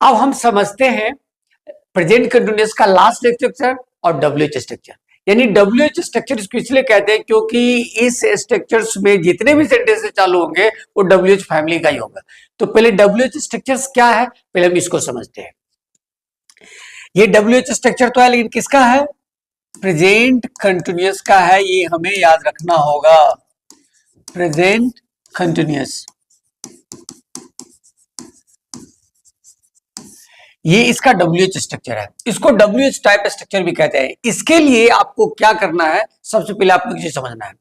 अब हम समझते हैं प्रेजेंट कंटिन्यूअस का लास्ट स्ट्रक्चर और डब्ल्यूएच स्ट्रक्चर। यानी डब्ल्यूएच स्ट्रक्चर इसको इसलिए कहते हैं क्योंकि इस स्ट्रक्चर्स में जितने भी सेंटेंस चालू होंगे वो डब्ल्यूएच फैमिली का ही होगा। तो पहले डब्ल्यूएच स्ट्रक्चर्स क्या है, पहले हम इसको समझते हैं। ये डब्ल्यूएच स्ट्रक्चर तो है, लेकिन किसका है? प्रेजेंट कंटिन्यूअस का है। ये हमें याद रखना होगा, प्रेजेंट कंटिन्यूअस। ये इसका डब्ल्यूएच स्ट्रक्चर है। इसको डब्ल्यूएच टाइप स्ट्रक्चर भी कहते हैं। इसके लिए आपको क्या करना है, सबसे पहले आपको ये समझना है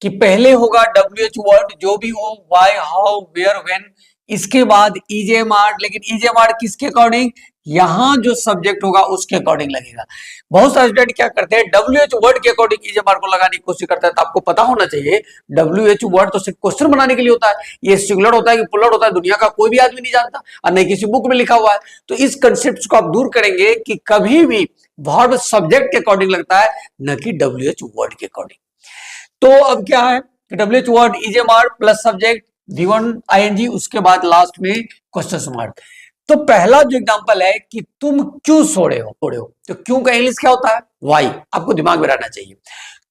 कि पहले होगा डब्ल्यूएच वर्ड, जो भी हो, व्हाई, हाउ, वेयर, व्हेन। इसके बाद ईजेएमआर, लेकिन ईजेएमआर किसके अकॉर्डिंग? यहां जो सब्जेक्ट होगा उसके अकॉर्डिंग लगेगा। बहुत सारे स्टूडेंट क्या करते हैं, डब्ल्यूएच वर्ड के अकॉर्डिंग ईजेएमआर को लगाने की कोशिश करते हैं। तो आपको पता होना चाहिए डब्ल्यूएच वर्ड तो सिर्फ क्वेश्चन बनाने के लिए होता है। ये सिंगुलर होता है कि प्लूरल होता है, दुनिया का कोई भी आदमी नहीं जानता और नहीं किसी बुक में लिखा हुआ है। तो इस कंसेप्ट को आप दूर करेंगे कि कभी भी वर्ब सब्जेक्ट के अकॉर्डिंग लगता है, न कि डब्ल्यूएच वर्ड के अकॉर्डिंग। तो अब क्या है, डब्ल्यूएच वर्ड ईजेएमआर प्लस सब्जेक्ट V1 ING, उसके बाद लास्ट में क्वेश्चन मार्क। तो पहला जो एग्जांपल है कि तुम क्यों सो रहे हो, तो क्यों का इंग्लिश क्या होता है? वाई। आपको दिमाग में रहना चाहिए,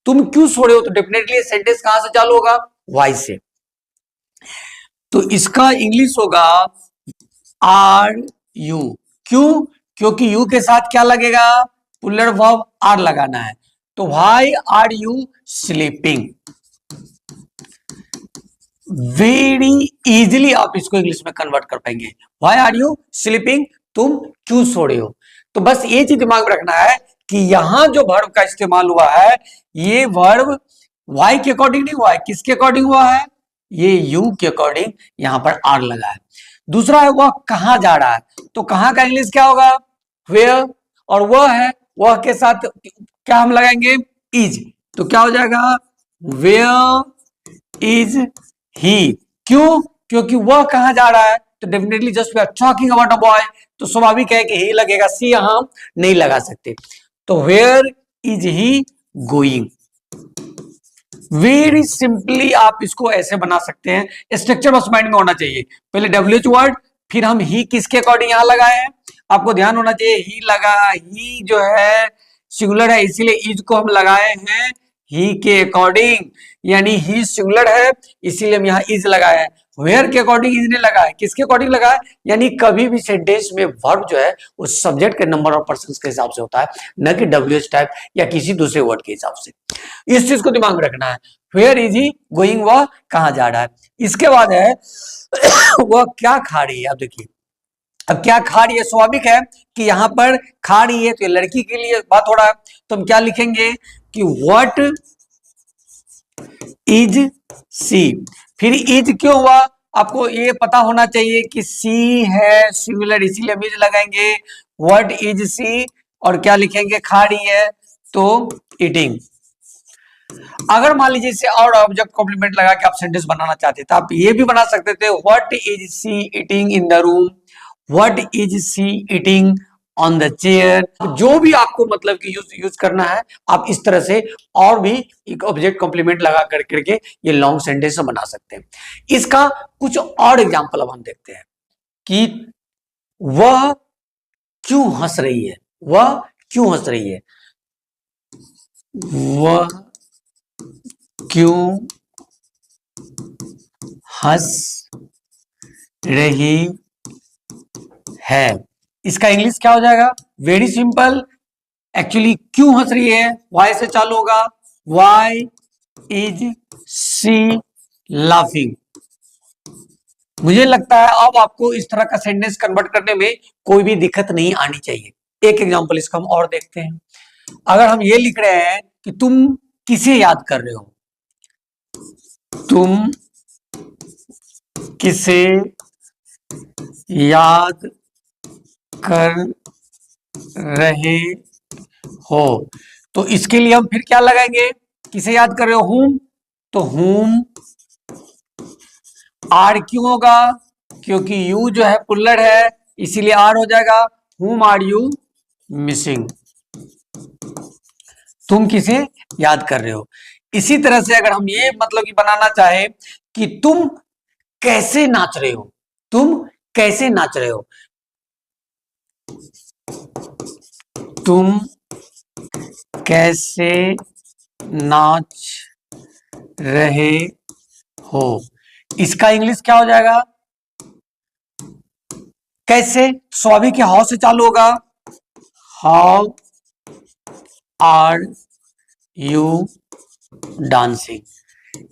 तुम क्यों सो रहे हो, तो डेफिनेटली सेंटेंस कहां से चालू होगा? वाई से। तो इसका इंग्लिश होगा आर यू। क्यों? क्योंकि यू के साथ क्या लगेगा? पुलर वर्ब आर लगाना है। तो why are you sleeping? Very easily आप इसको इंग्लिश में कन्वर्ट कर पाएंगे। Why are you sleeping? तुम क्यों सो रहे हो? तो बस ये चीज दिमाग में रखना है कि यहां जो वर्ब का इस्तेमाल हुआ है, ये वर्ब वाई के अकॉर्डिंग नहीं हुआ है। किसके अकॉर्डिंग हुआ है? ये यू के अकॉर्डिंग यहां पर आर लगा है। दूसरा है वह कहां जा रहा है, तो कहां का इंग्लिश क्या होगा? वेयर। और वह है, वह के साथ क्या हम लगाएंगे? इज। तो क्या हो जाएगा? Where is he. क्यों? क्योंकि वह कहां जा रहा है, तो definitely just we are talking about a boy, तो स्वाभाविक है कि ही लगेगा, सी यहां नहीं लगा सकते। तो where is he going. Very simply आप इसको ऐसे बना सकते हैं। स्ट्रक्चर बस माइंड में होना चाहिए, पहले डब्ल्यूएच वर्ड, फिर हम ही किसके अकॉर्डिंग यहां लगाए हैं, आपको ध्यान होना चाहिए। ही लगा, ही जो है सिंगुलर है, इसीलिए इज को हम लगाए हैं ही के अकॉर्डिंग, यानी ही सिंगुलर है इसीलिए हम यहाँ इज लगाए हैं। वेयर के अकॉर्डिंग इज ने लगा है, किसके अकॉर्डिंग लगा है? यानी कभी भी सेंटेंस में वर्ब जो है उस सब्जेक्ट के नंबर ऑफ पर्संस के हिसाब से होता है, न कि डब्ल्यूएच टाइप या किसी दूसरे वर्ड के हिसाब से। इस चीज को दिमाग में रखना है। वेयर इज ही गोइंग, वह कहां जा रहा है। इसके बाद है वह क्या खा रही है। अब देखिए, अब क्या खा रही है, स्वाभाविक है कि यहां पर खा रही है तो ये लड़की के लिए बात हो रहा है। तो हम क्या लिखेंगे कि व्हाट इज सी। फिर इज क्यों हुआ, आपको ये पता होना चाहिए कि सी है सिंगुलर, इसीलिए हम इज लगाएंगे। व्हाट इज सी, और क्या लिखेंगे? खा रही है, तो ईटिंग। अगर मान लीजिए इसे और ऑब्जेक्ट कॉम्प्लीमेंट लगा के आप सेंटेंस बनाना चाहते तो आप ये भी बना सकते थे, what is she eating in the room, what is she eating on the chair. जो भी आपको मतलब कि यूज करना है, आप इस तरह से और भी एक ऑब्जेक्ट कॉम्प्लीमेंट लगा करके ये लॉन्ग सेंटेंस बना सकते हैं। इसका कुछ और एग्जांपल अब हम देखते हैं कि वह क्यों हंस रही है। वह क्यों हंस रही है, वह क्यों हंस रही है। इसका इंग्लिश क्या हो जाएगा? Very simple. एक्चुअली क्यों हंस रही है, वाई से चालू होगा। Why is she laughing. मुझे लगता है अब आपको इस तरह का सेंटेंस कन्वर्ट करने में कोई भी दिक्कत नहीं आनी चाहिए। एक एग्जांपल इसका हम और देखते हैं। अगर हम ये लिख रहे हैं कि तुम किसे याद कर रहे हो, तुम किसे याद कर रहे हो, तो इसके लिए हम फिर क्या लगाएंगे? किसे याद कर रहे हो? whom। तो whom आर क्यों होगा? क्योंकि यू जो है पुल्लर है, इसीलिए आर हो जाएगा। whom आर यू मिसिंग, तुम किसे याद कर रहे हो। इसी तरह से अगर हम ये मतलब कि बनाना चाहे कि तुम कैसे नाच रहे हो, तुम कैसे नाच रहे हो, तुम कैसे नाच रहे हो, इसका इंग्लिश क्या हो जाएगा? कैसे? स्वाभाविक है, हाउ से चालू होगा। हाउ आर यू डांसिंग,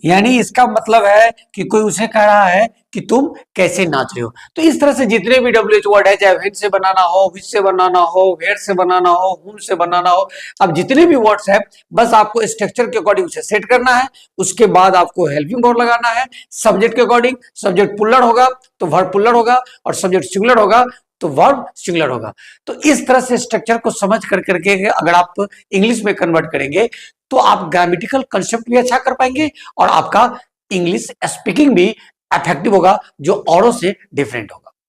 यानी इसका मतलब है कि कोई उसे कह रहा है कि तुम कैसे नाच रहे हो। तो इस तरह से जितने भी डब्ल्यूएच वर्ड है, चाहे व्हेन से बनाना हो, विच से बनाना हो, वेयर से बनाना हो, हुम से बनाना हो, अब जितने भी वर्ड्स है बस आपको स्ट्रक्चर के अकॉर्डिंग उसे सेट करना है। उसके बाद आपको हेल्पिंग वर्ब लगाना है सब्जेक्ट के अकॉर्डिंग। सब्जेक्ट पुल्लर होगा तो वर्ब पुल्लर होगा, और सब्जेक्ट सिंगुलर होगा तो वर्ब सिंगुलर होगा। तो इस तरह से स्ट्रक्चर को समझ कर करके अगर आप इंग्लिश में कन्वर्ट करेंगे तो आप ग्रामेटिकल कंसेप्ट भी अच्छा कर पाएंगे और आपका इंग्लिश स्पीकिंग भी इफेक्टिव होगा, जो औरों से डिफरेंट होगा।